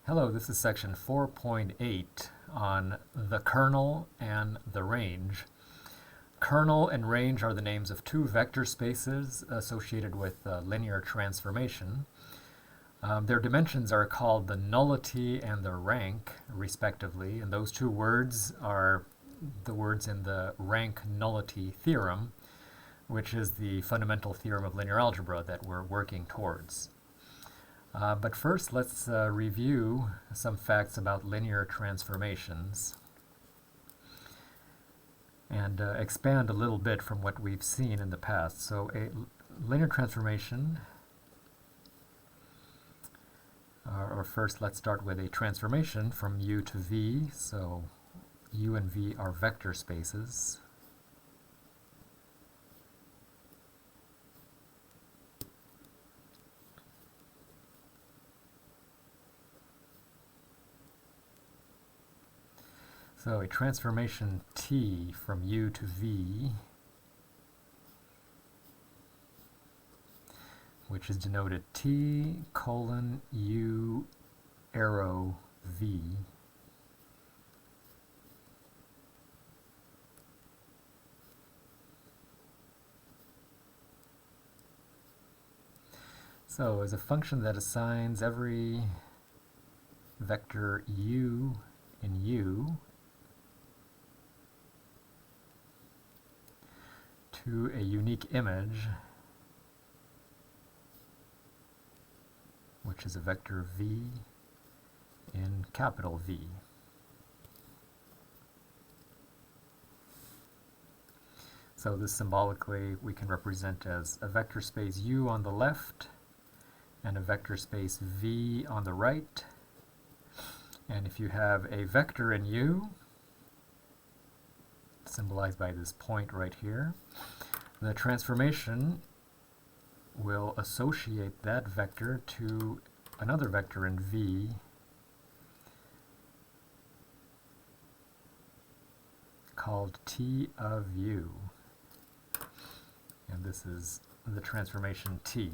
Hello, this is section 4.8 on the kernel and the range. Kernel and range are the names of two vector spaces associated with linear transformation. Their dimensions are called the nullity and the rank, respectively, and those two words are the words in the rank-nullity theorem, which is the fundamental theorem of linear algebra that we're working towards. But first, let's review some facts about linear transformations and expand a little bit from what we've seen in the past. So a linear transformation, or first let's start with a transformation from U to V. So U and V are vector spaces. So a transformation T from U to V, which is denoted T colon U arrow V, so as a function that assigns every vector U in U to a unique image, which is a vector V in capital V. So this symbolically we can represent as a vector space U on the left and a vector space V on the right. And if you have a vector in U, symbolized by this point right here, the transformation will associate that vector to another vector in V called T of U. And this is the transformation T.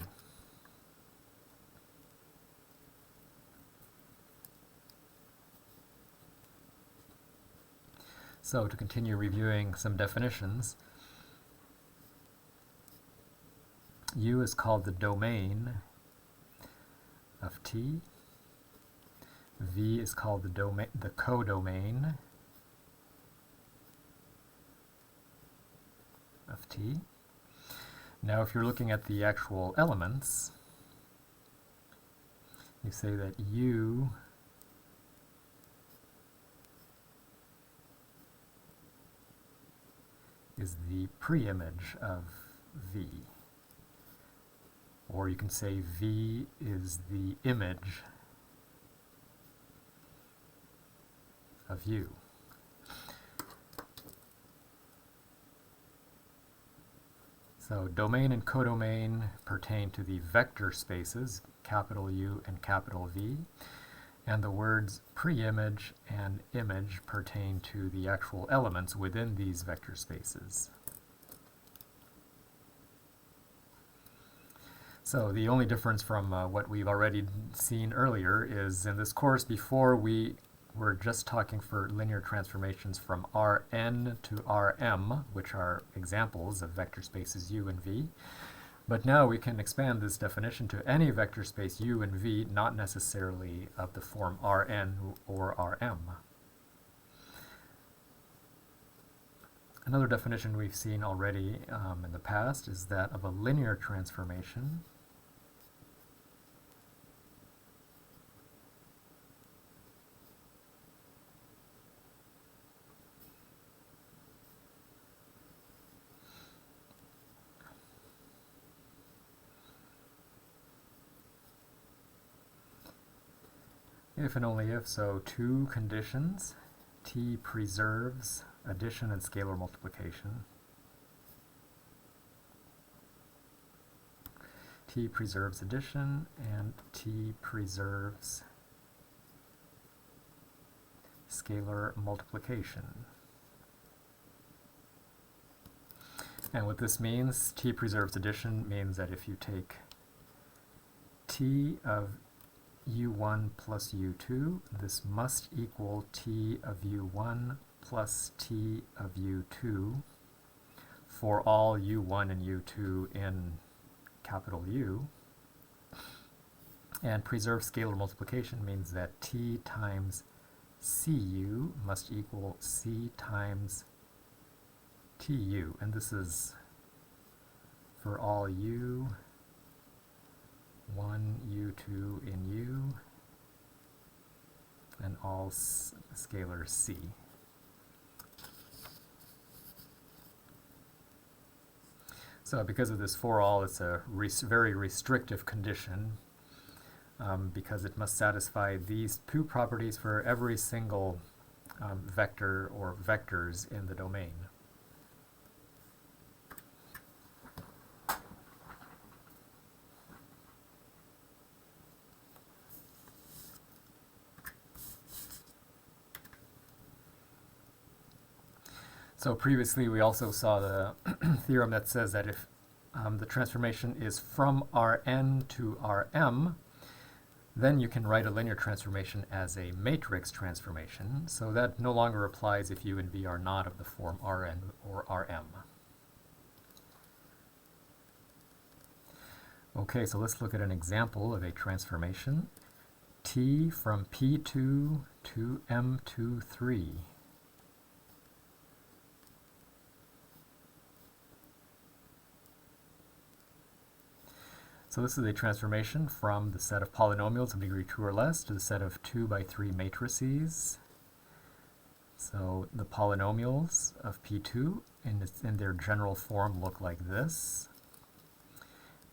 So to continue reviewing some definitions, U is called the domain of T. V is called the codomain of T. Now if you're looking at the actual elements, you say that U is the preimage of V. Or you can say V is the image of U. So domain and codomain pertain to the vector spaces, capital U and capital V, and the words preimage and image pertain to the actual elements within these vector spaces. So the only difference from what we've already seen earlier is in this course before we were just talking for linear transformations from Rn to Rm, which are examples of vector spaces U and V. But now we can expand this definition to any vector space U and V, not necessarily of the form Rn or Rm. Another definition we've seen already in the past is that of a linear transformation. If and only if, so two conditions. T preserves addition and scalar multiplication. T preserves addition and T preserves scalar multiplication. And what this means, T preserves addition, means that if you take T of u1 plus u2. This must equal t of u1 plus t of u2 for all u1 and u2 in capital U. And preserve scalar multiplication means that t times cu must equal c times tu. And this is for all u1, u2 in U, and all scalar C. So because of this for all, it's a very restrictive condition because it must satisfy these two properties for every single vector or vectors in the domain. So previously we also saw the theorem that says that if the transformation is from Rn to Rm, then you can write a linear transformation as a matrix transformation. So that no longer applies if U and V are not of the form Rn or Rm. Okay, so let's look at an example of a transformation. T from P2 to M23. So this is a transformation from the set of polynomials of degree 2 or less to the set of 2 by 3 matrices. So the polynomials of P2 in their general form look like this.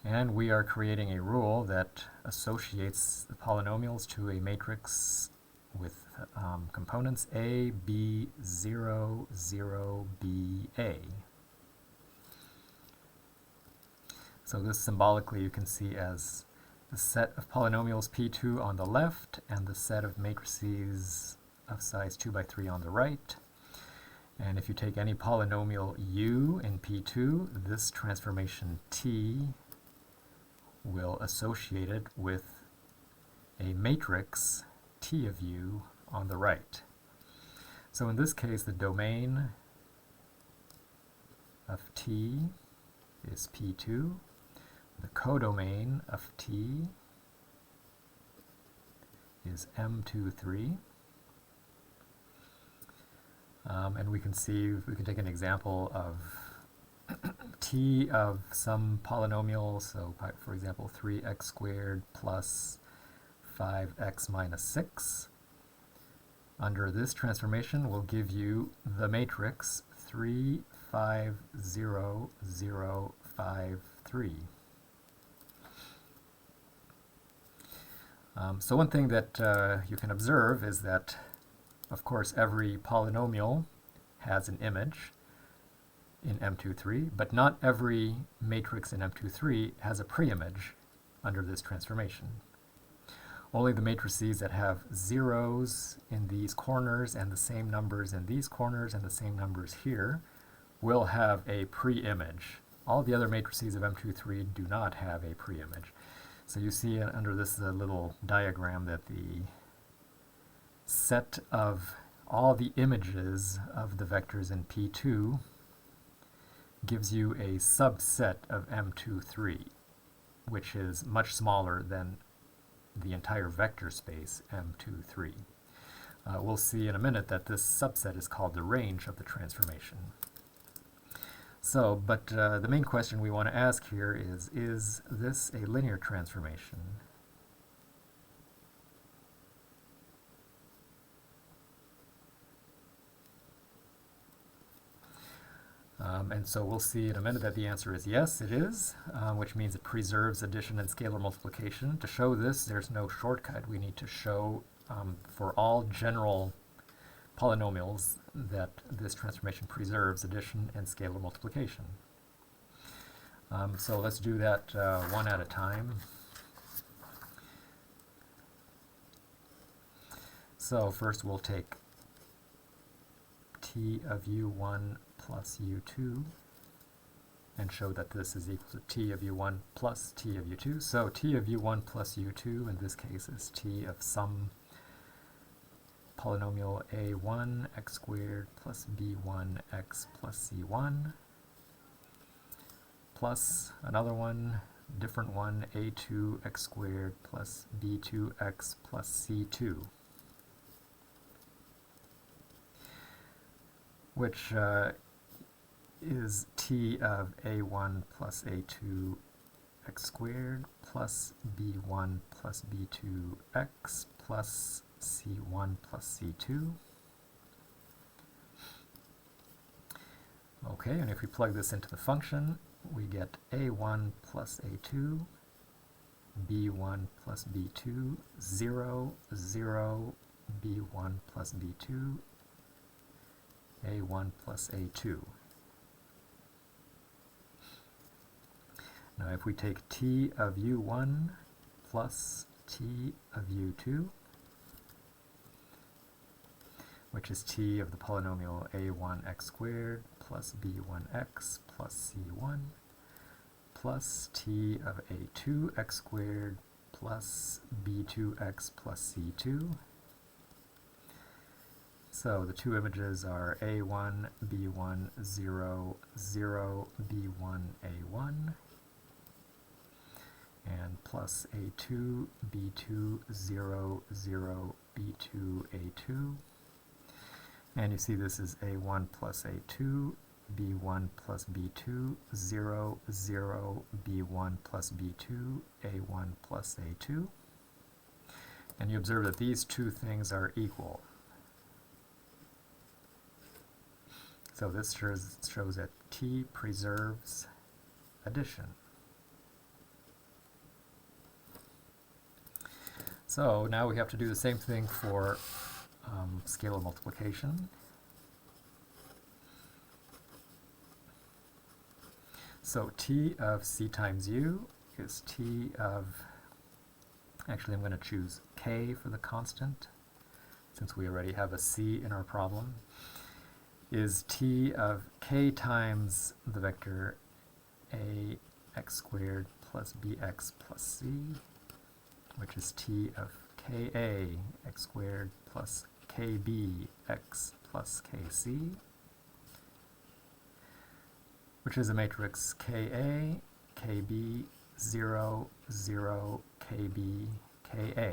And we are creating a rule that associates the polynomials to a matrix with components A, B, 0, 0, B, A. So this symbolically you can see as the set of polynomials P2 on the left and the set of matrices of size 2 by 3 on the right. And if you take any polynomial U in P2, this transformation T will associate it with a matrix T of U on the right. So in this case, the domain of T is P2. The codomain of T is M23. And we can see, we can take an example of T of some polynomial, so for example 3x squared plus 5x minus 6. Under this transformation will give you the matrix 3, 5, 0, 0, 5, 3. So one thing that you can observe is that, of course, every polynomial has an image in M23, but not every matrix in M23 has a preimage under this transformation. Only the matrices that have zeros in these corners and the same numbers in these corners and the same numbers here will have a preimage. All the other matrices of M23 do not have a preimage. So you see under this little diagram that the set of all the images of the vectors in P2 gives you a subset of M23, which is much smaller than the entire vector space M23. We'll see in a minute that this subset is called the range of the transformation. So, but the main question we want to ask here is this a linear transformation? And so we'll see in a minute that the answer is yes, it is, which means it preserves addition and scalar multiplication. To show this, there's no shortcut. We need to show for all general polynomials that this transformation preserves addition and scalar multiplication. So let's do that one at a time. So first we'll take T of U1 plus U2. and show that this is equal to t of u1 plus t of u2. So t of u1 plus u2 in this case is t of some polynomial a1 x squared plus b1 x plus c1 plus another one, different one, a2 x squared plus b2 x plus c2, which is t of a1 plus a2 x squared plus b1 plus b2 x plus c1 plus c2. Okay, and if we plug this into the function, we get a1 plus a2, b1 plus b2, 0, 0, b1 plus b2, a1 plus a2. Now if we take t of u1 plus t of u2, which is t of the polynomial a1 x squared plus b1x plus c1 plus t of a2 x squared plus b2x plus c2. So the two images are a1, b1, 0, 0, b1, a1, and plus a2, b2, 0, 0, b2, a2. And you see this is a1 plus a2, b1 plus b2, 0, 0, b1 plus b2, a1 plus a2. And you observe that these two things are equal. So this shows that t preserves addition. So now we have to do the same thing for scalar multiplication. So t of c times u is t of, actually I'm going to choose k for the constant, since we already have a c in our problem, is t of k times the vector a x squared plus bx plus c, which is t of ka x squared plus kb x plus kc, which is a matrix ka, kb, 0, 0, kb, ka.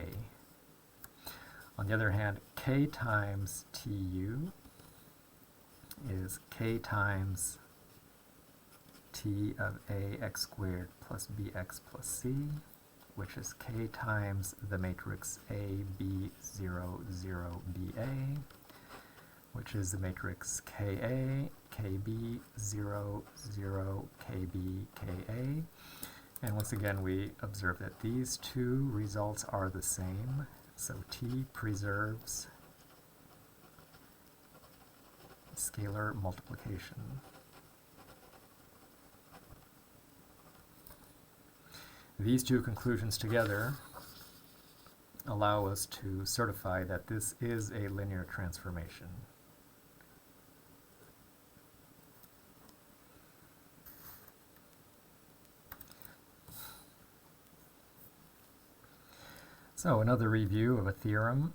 On the other hand, k times tu is k times t of a x squared plus bx plus c, which is k times the matrix A, B, 0, 0, BA, which is the matrix KA, KB, 0, 0, KB, KA. And once again, we observe that these two results are the same, so T preserves scalar multiplication. These two conclusions together allow us to certify that this is a linear transformation. So another review of a theorem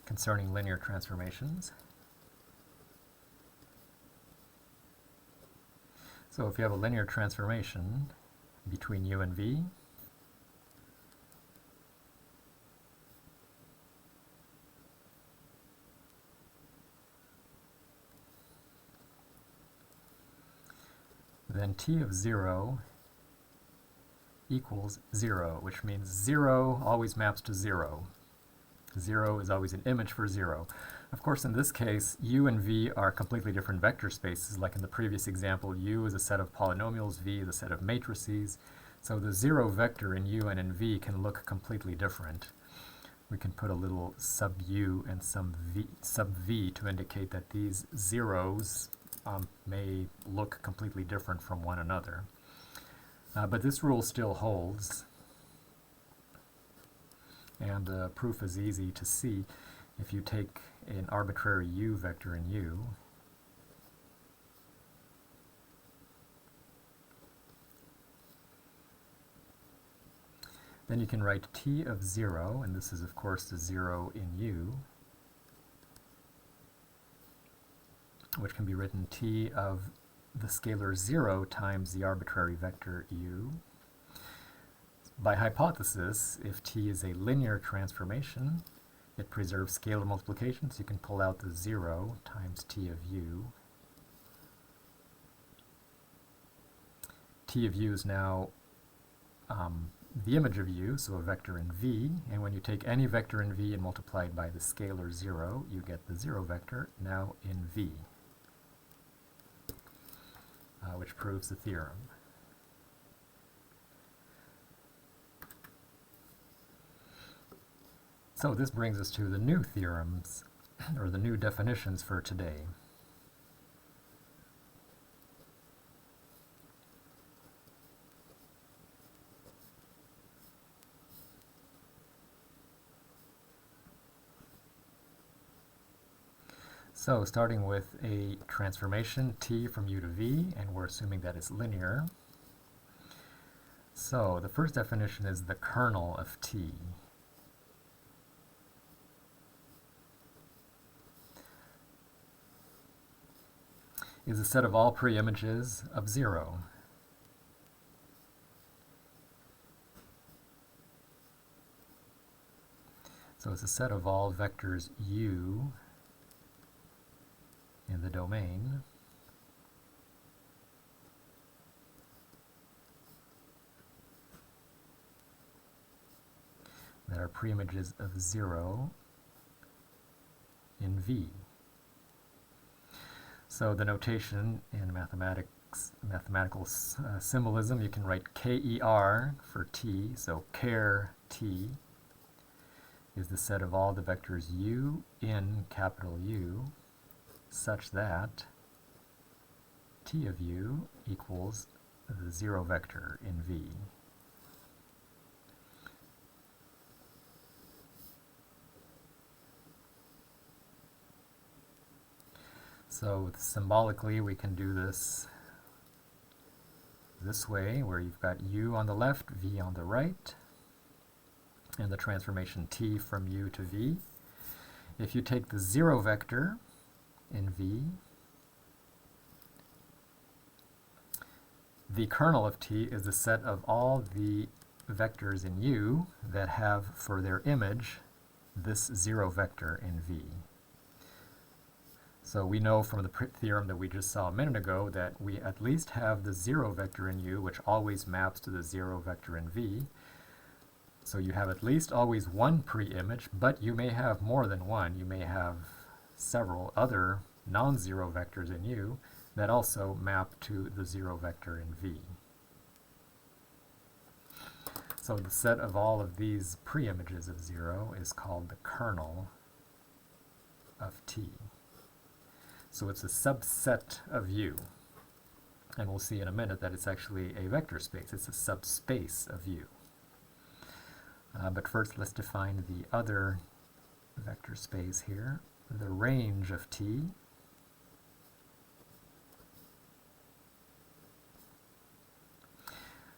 concerning linear transformations. So if you have a linear transformation between u and v, then t of 0 equals 0, which means 0 always maps to 0. 0 is always an image for 0. Of course, in this case, u and v are completely different vector spaces. Like in the previous example, u is a set of polynomials, v is a set of matrices. So the 0 vector in u and in v can look completely different. We can put a little sub u and some sub v to indicate that these zeros may look completely different from one another. But this rule still holds, and the proof is easy to see. If you take an arbitrary u vector in u, Then you can write t of 0, and this is of course the 0 in u, which can be written t of the scalar 0 times the arbitrary vector u. By hypothesis, if t is a linear transformation, it preserves scalar multiplication, so you can pull out the 0 times t of u. T of u is now the image of u, so a vector in v, and when you take any vector in v and multiply it by the scalar 0, you get the 0 vector now in v, which proves the theorem. So this brings us to the new theorems, or the new definitions for today. So starting with a transformation t from u to v, and we're assuming that it's linear. So the first definition is the kernel of t. Is a set of all pre-images of 0. So it's a set of all vectors u in the domain that are pre-images of 0 in V. So the notation in mathematical symbolism, you can write KER for t, so ker t is the set of all the vectors u in capital U, such that t of u equals the 0 vector in V. So symbolically we can do this way, where you've got u on the left, v on the right, and the transformation t from u to v. If you take the 0 vector in V, the kernel of t is the set of all the vectors in U that have for their image this 0 vector in V. So we know from the theorem that we just saw a minute ago that we at least have the 0 vector in U, which always maps to the 0 vector in V. So you have at least always one pre-image, but you may have more than one. You may have several other non-zero vectors in U that also map to the 0 vector in V. So the set of all of these pre-images of 0 is called the kernel of T. So it's a subset of U. And we'll see in a minute that it's actually a vector space. It's a subspace of U. But first let's define the other vector space here, the range of T.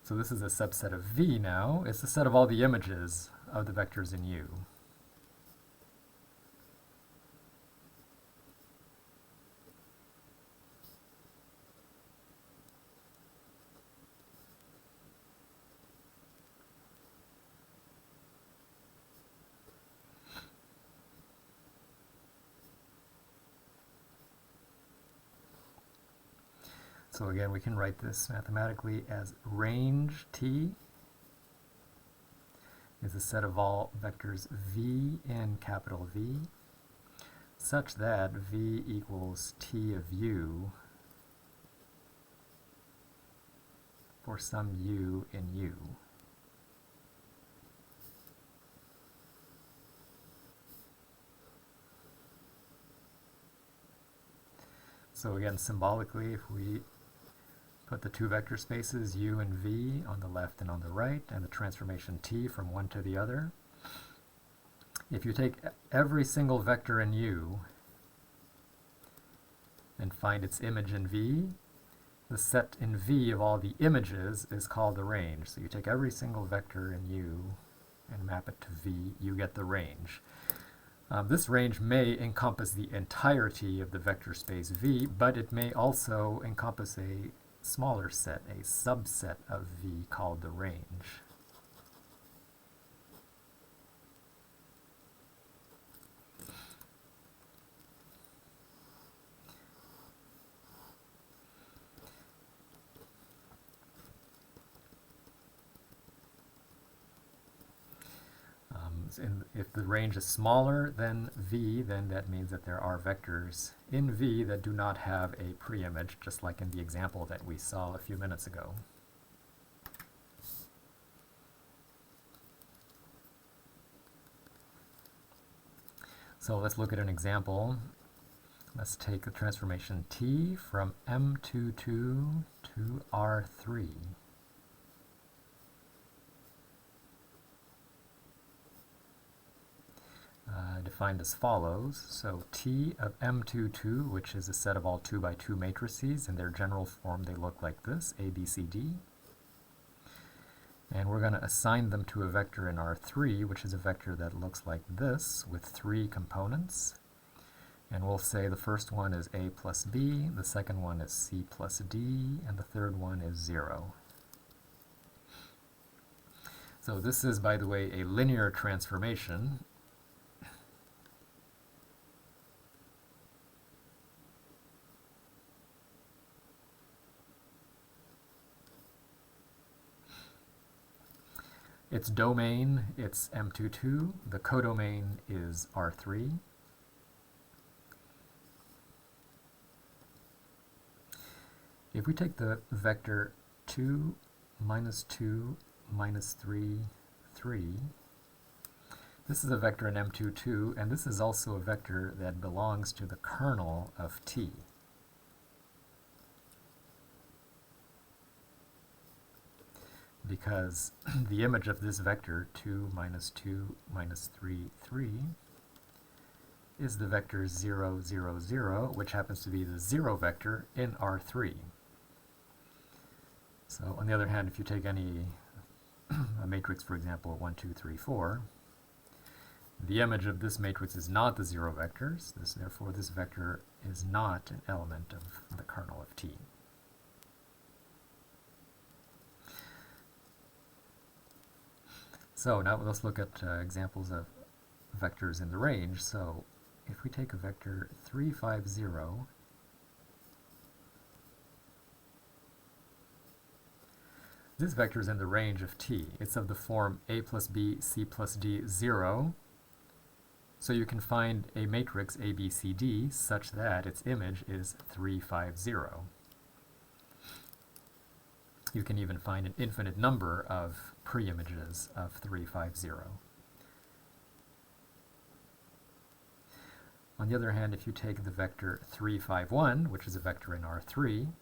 So this is a subset of V now. It's the set of all the images of the vectors in U. So again, we can write this mathematically as range T is a set of all vectors V in capital V, such that V equals T of U for some U in U. So again, symbolically, if we put the two vector spaces U and V on the left and on the right, and the transformation T from one to the other. If you take every single vector in U and find its image in V, the set in V of all the images is called the range. So you take every single vector in U and map it to V, you get the range. This range may encompass the entirety of the vector space V, but it may also encompass a smaller set, a subset of V called the range. If the range is smaller than V, then that means that there are vectors in V that do not have a preimage, just like in the example that we saw a few minutes ago. So let's look at an example. Let's take the transformation T from M22 to R3. Defined as follows. So T of M22, which is a set of all 2 by 2 matrices, in their general form they look like this, A, B, C, D. And we're going to assign them to a vector in R3, which is a vector that looks like this, with 3 components. And we'll say the first one is A plus B, the second one is C plus D, and the third one is 0. So this is, by the way, a linear transformation. Its domain, it's M22. The codomain is R3. If we take the vector 2, minus 2, minus 3, 3, this is a vector in M22, and this is also a vector that belongs to the kernel of T. Because the image of this vector, 2, minus 2, minus 3, 3, is the vector 0, 0, 0, which happens to be the 0 vector in R3. So on the other hand, if you take any a matrix, for example, 1, 2, 3, 4, the image of this matrix is not the 0 vectors. Therefore, this vector is not an element of the kernel of T. So now let's look at examples of vectors in the range. So if we take a vector 3, 5, 0, this vector is in the range of T. It's of the form A plus B, C plus D, 0. So you can find a matrix A, B, C, D such that its image is 3, 5, 0. You can even find an infinite number of preimages of 3, 5, 0. On the other hand, if you take the vector 3, 5, 1, which is a vector in R3,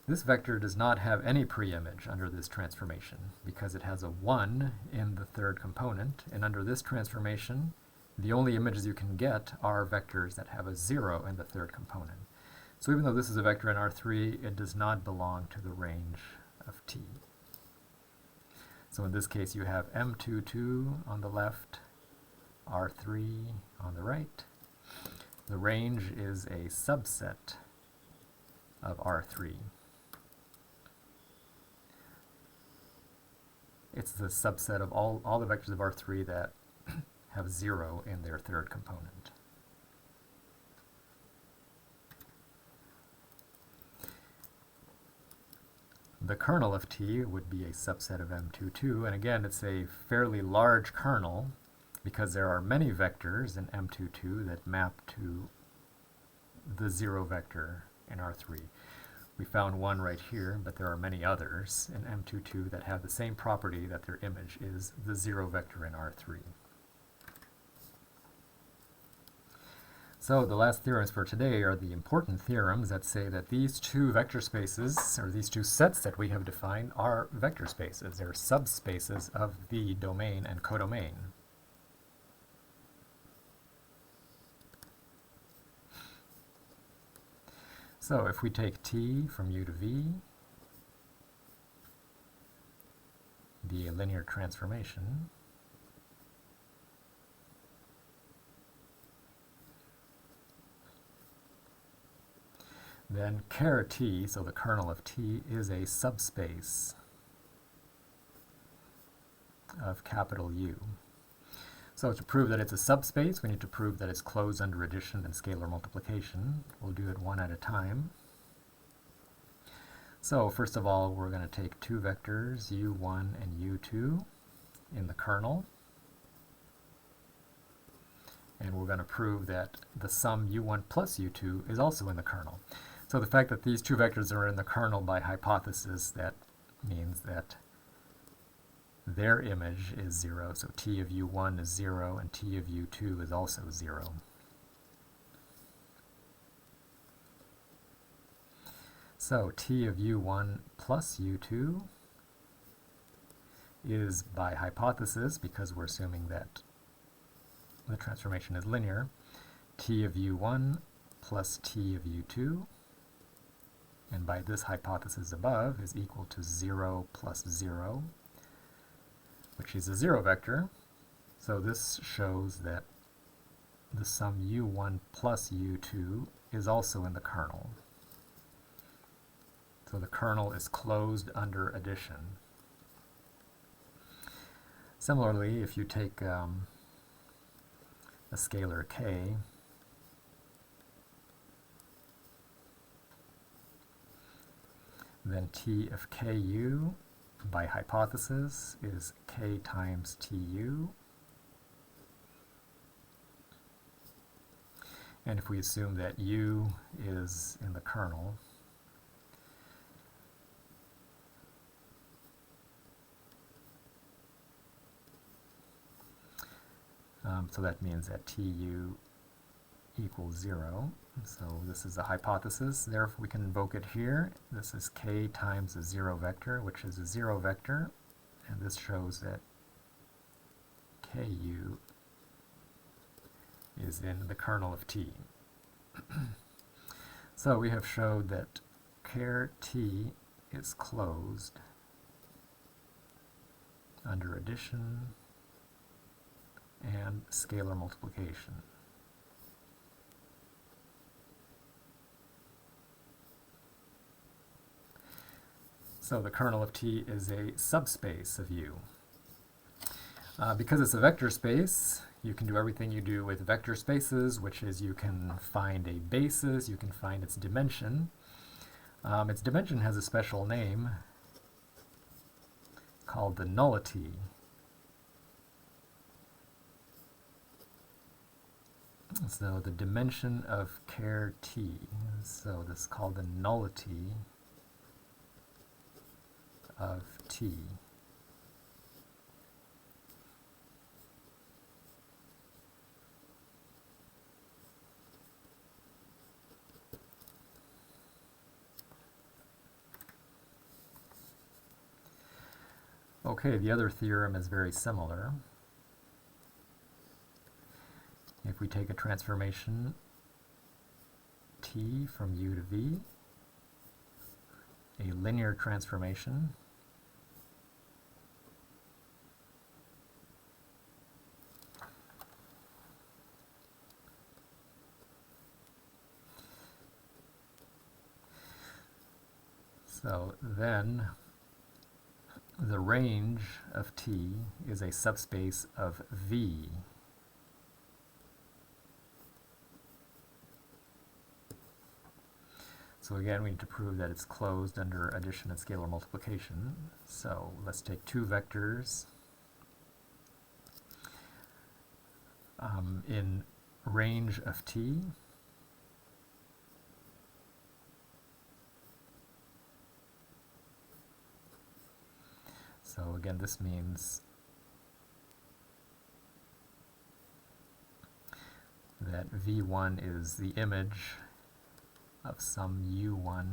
this vector does not have any preimage under this transformation because it has a 1 in the third component, and under this transformation, the only images you can get are vectors that have a 0 in the third component. So even though this is a vector in R3, it does not belong to the range of T. So in this case, you have M22 on the left, R3 on the right. The range is a subset of R3. It's the subset of all the vectors of R3 that have 0 in their third component. The kernel of T would be a subset of M22, and again, it's a fairly large kernel because there are many vectors in M22 that map to the 0 vector in R3. We found one right here, but there are many others in M22 that have the same property that their image is the 0 vector in R3. So the last theorems for today are the important theorems that say that these two vector spaces, or these two sets that we have defined, are vector spaces. They're subspaces of the domain and codomain. So if we take t from u to v, be a linear transformation, then char t, so the kernel of t, is a subspace of capital U. So to prove that it's a subspace, we need to prove that it's closed under addition and scalar multiplication. We'll do it one at a time. So first of all, we're going to take two vectors, u1 and u2, in the kernel. And we're going to prove that the sum u1 plus u2 is also in the kernel. So the fact that these two vectors are in the kernel by hypothesis, that means that their image is 0. So t of u1 is 0 and t of u2 is also 0. So t of u1 plus u2 is by hypothesis, because we're assuming that the transformation is linear, t of u1 plus t of u2, and by this hypothesis above is equal to 0 plus 0, which is a 0 vector. So this shows that the sum u1 plus u2 is also in the kernel. So the kernel is closed under addition. Similarly, if you take a scalar k, then t of ku by hypothesis is k times tu. And if we assume that u is in the kernel, so that means that tu equals 0. So this is a hypothesis. Therefore, we can invoke it here. This is k times a 0 vector, which is a 0 vector. And this shows that ku is in the kernel of t. So we have showed that char t is closed under addition and scalar multiplication. So the kernel of t is a subspace of U. Because it's a vector space, you can do everything you do with vector spaces, which is you can find a basis, you can find its dimension. Its dimension has a special name called the nullity. So the dimension of char t, so this is called the nullity of t. Okay, the other theorem is very similar. If we take a transformation t from u to v, a linear transformation, so then the range of t is a subspace of V. So again, we need to prove that it's closed under addition and scalar multiplication. So let's take two vectors in range of t. So again, this means that V1 is the image of some U1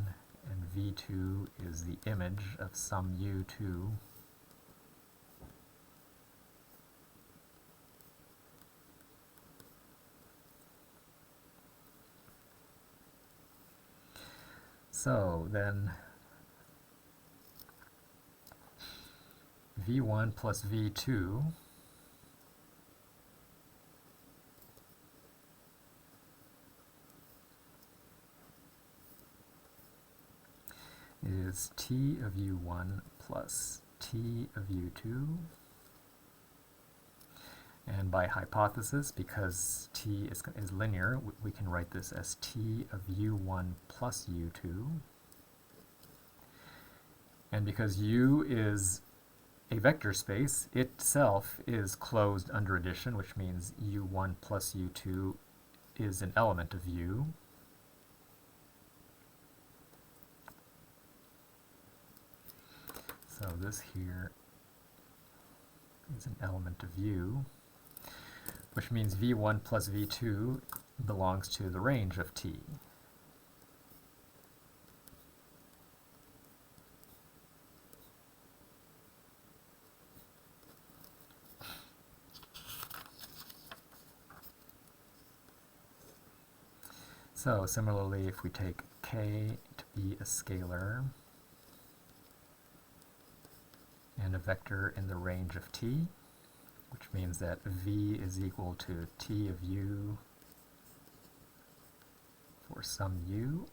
and V2 is the image of some U2. So then v1 plus v2 is t of u1 plus t of u2. And by hypothesis, because t is linear, we can write this as t of u1 plus u2. And because U is a vector space, itself is closed under addition, which means U1 plus U2 is an element of U. So this here is an element of U, which means V1 plus V2 belongs to the range of T. So similarly, if we take K to be a scalar and a vector in the range of T, which means that V is equal to T of U for some U,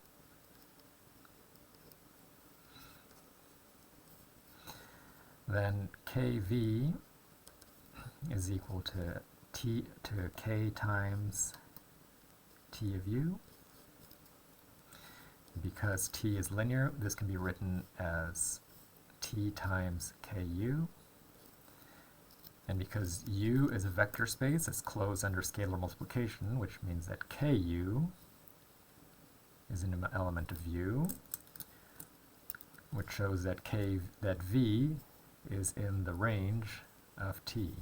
then KV is equal to T to K times T of U. Because T is linear, this can be written as T times KU. And because U is a vector space, it's closed under scalar multiplication, which means that KU is an element of U, which shows that V is in the range of T.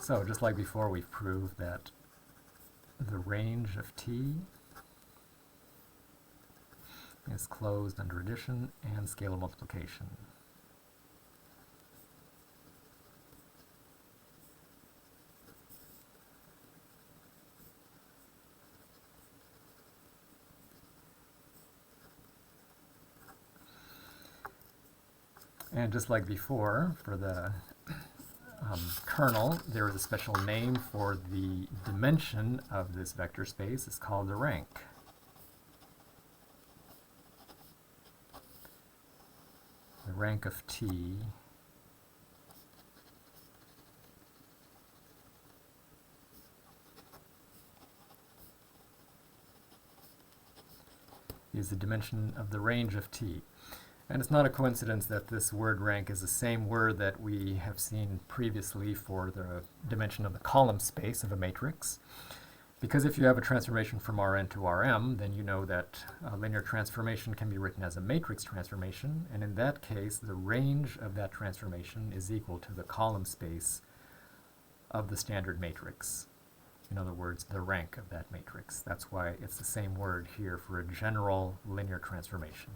So just like before, we've proved that the range of T is closed under addition and scalar multiplication. And just like before, for the kernel, there is a special name for the dimension of this vector space. It's called the rank. The rank of T is the dimension of the range of T. And it's not a coincidence that this word rank is the same word that we have seen previously for the dimension of the column space of a matrix. Because if you have a transformation from Rn to Rm, then you know that a linear transformation can be written as a matrix transformation, and in that case, the range of that transformation is equal to the column space of the standard matrix. In other words, the rank of that matrix. That's why it's the same word here for a general linear transformation.